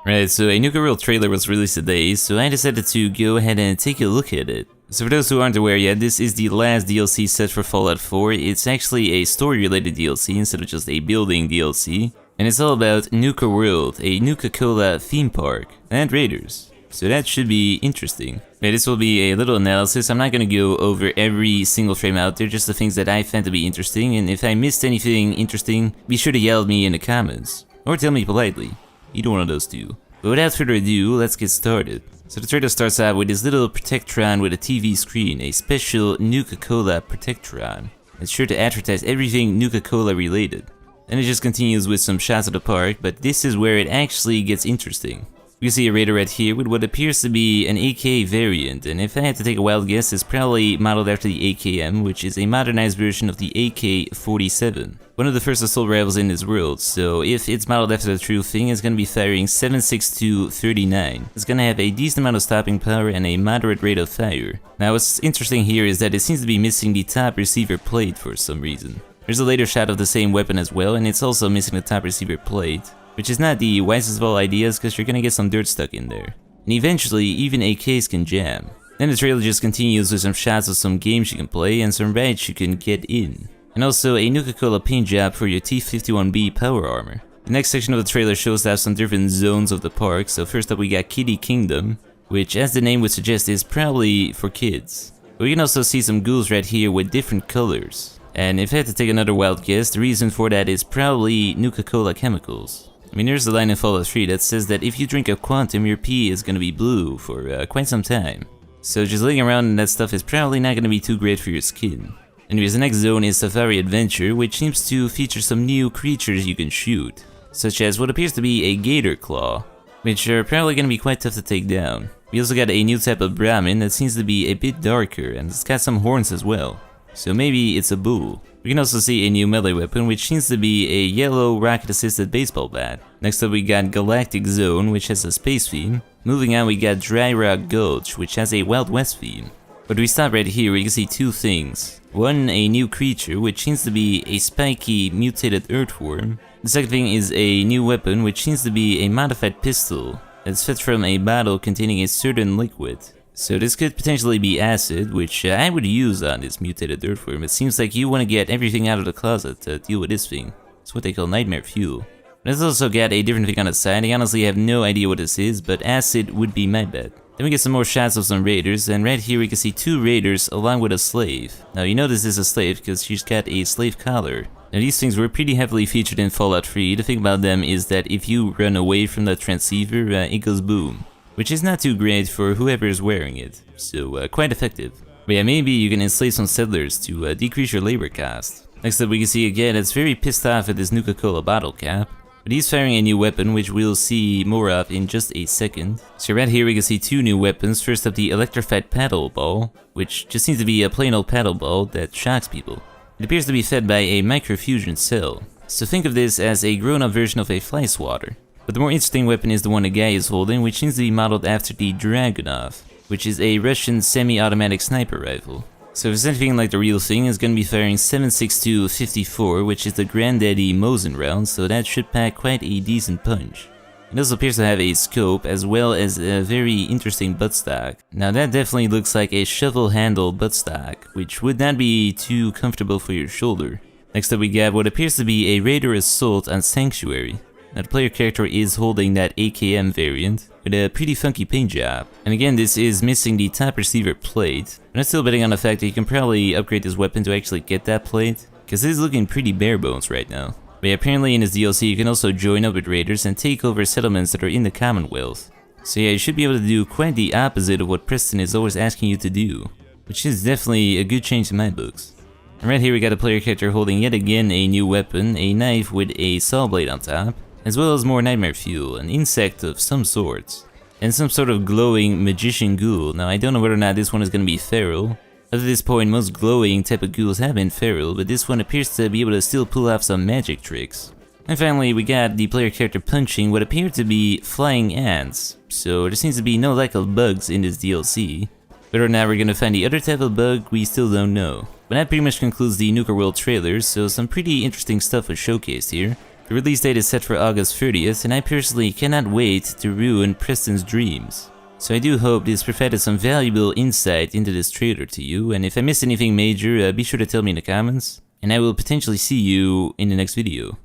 Right, so a Nuka World trailer was released today, so I decided to go ahead and take a look at it. So for those who aren't aware yet, this is the last DLC set for Fallout 4. It's actually a story-related DLC instead of just a building DLC. And it's all about Nuka World, a Nuka Cola theme park, and raiders. So that should be interesting. Okay, this will be a little analysis. I'm not going to go over every single frame out there, just the things that I found to be interesting. And if I missed anything interesting, be sure to yell at me in the comments. Or tell me politely. Either one of those two. But without further ado, let's get started. So the trailer starts out with this little Protectron with a TV screen, a special Nuka Cola Protectron. It's sure to advertise everything Nuka Cola related. Then it just continues with some shots of the park, but this is where it actually gets interesting. We see a raider right here with what appears to be an AK variant, and if I had to take a wild guess, it's probably modeled after the AKM, which is a modernized version of the AK-47. One of the first assault rifles in this world, so if it's modeled after the true thing, it's going to be firing 7.62-39. It's going to have a decent amount of stopping power and a moderate rate of fire. Now what's interesting here is that it seems to be missing the top receiver plate for some reason. There's a later shot of the same weapon as well, and it's also missing the top receiver plate. Which is not the wisest of all ideas because you're gonna get some dirt stuck in there. And eventually, even AKs can jam. Then the trailer just continues with some shots of some games you can play and some raids you can get in. And also a Nuka Cola paint job for your T-51B power armor. The next section of the trailer shows off some different zones of the park. So first up we got Kitty Kingdom, which as the name would suggest is probably for kids. But we can also see some ghouls right here with different colors. And if I had to take another wild guess, the reason for that is probably Nuka Cola chemicals. I mean, there's a line in Fallout 3 that says that if you drink a quantum, your pee is gonna be blue for quite some time. So just laying around in that stuff is probably not gonna be too great for your skin. Anyways, the next zone is Safari Adventure, which seems to feature some new creatures you can shoot, such as what appears to be a gator claw, which are probably gonna be quite tough to take down. We also got a new type of Brahmin that seems to be a bit darker, and it's got some horns as well. So maybe it's a bull. We can also see a new melee weapon, which seems to be a yellow rocket-assisted baseball bat. Next up we got Galactic Zone, which has a space theme. Moving on we got Dry Rock Gulch, which has a Wild West theme. But we stop right here where you can see two things. One, a new creature, which seems to be a spiky mutated earthworm. The second thing is a new weapon, which seems to be a modified pistol that's fed from a bottle containing a certain liquid. So this could potentially be acid, which I would use on this mutated earthworm. It seems like you want to get everything out of the closet to deal with this thing. It's what they call nightmare fuel. Let's also get a different thing on the side. I honestly have no idea what this is, but acid would be my bet. Then we get some more shots of some raiders, and right here we can see two raiders along with a slave. Now you know this is a slave because she's got a slave collar. Now these things were pretty heavily featured in Fallout 3. The thing about them is that if you run away from the transceiver, it goes boom. Which is not too great for whoever is wearing it, so quite effective. But yeah, maybe you can enslave some settlers to decrease your labor cost. Next up we can see a guy that's very pissed off at this Nuka Cola bottle cap. But he's firing a new weapon, which we'll see more of in just a second. So right here we can see two new weapons. First up the electrified paddle ball, which just seems to be a plain old paddle ball that shocks people. It appears to be fed by a microfusion cell. So think of this as a grown-up version of a fly swatter. But the more interesting weapon is the one the guy is holding, which seems to be modeled after the Dragunov, which is a Russian semi-automatic sniper rifle. So if it's anything like the real thing, it's going to be firing 7.62-54, which is the granddaddy Mosin round, so that should pack quite a decent punch. It also appears to have a scope, as well as a very interesting buttstock. Now that definitely looks like a shovel-handle buttstock, which would not be too comfortable for your shoulder. Next up we got what appears to be a raider assault on Sanctuary. Now the player character is holding that AKM variant with a pretty funky paint job. And again, this is missing the top receiver plate. But I'm still betting on the fact that you can probably upgrade this weapon to actually get that plate, because it is looking pretty bare bones right now. But yeah, apparently in this DLC you can also join up with raiders and take over settlements that are in the Commonwealth. So yeah, you should be able to do quite the opposite of what Preston is always asking you to do, which is definitely a good change in my books. And right here we got a player character holding yet again a new weapon, a knife with a saw blade on top, as well as more nightmare fuel, an insect of some sorts, and some sort of glowing magician ghoul. Now I don't know whether or not this one is going to be feral. Up to this point most glowing type of ghouls have been feral, but this one appears to be able to still pull off some magic tricks. And finally we got the player character punching what appear to be flying ants, so there seems to be no lack of bugs in this DLC. Whether or not we're going to find the other type of bug, we still don't know. But that pretty much concludes the Nuka World trailer, so some pretty interesting stuff was showcased here. The release date is set for August 30th, and I personally cannot wait to ruin Preston's dreams. So I do hope this provided some valuable insight into this trailer to you, and if I missed anything major, be sure to tell me in the comments, and I will potentially see you in the next video.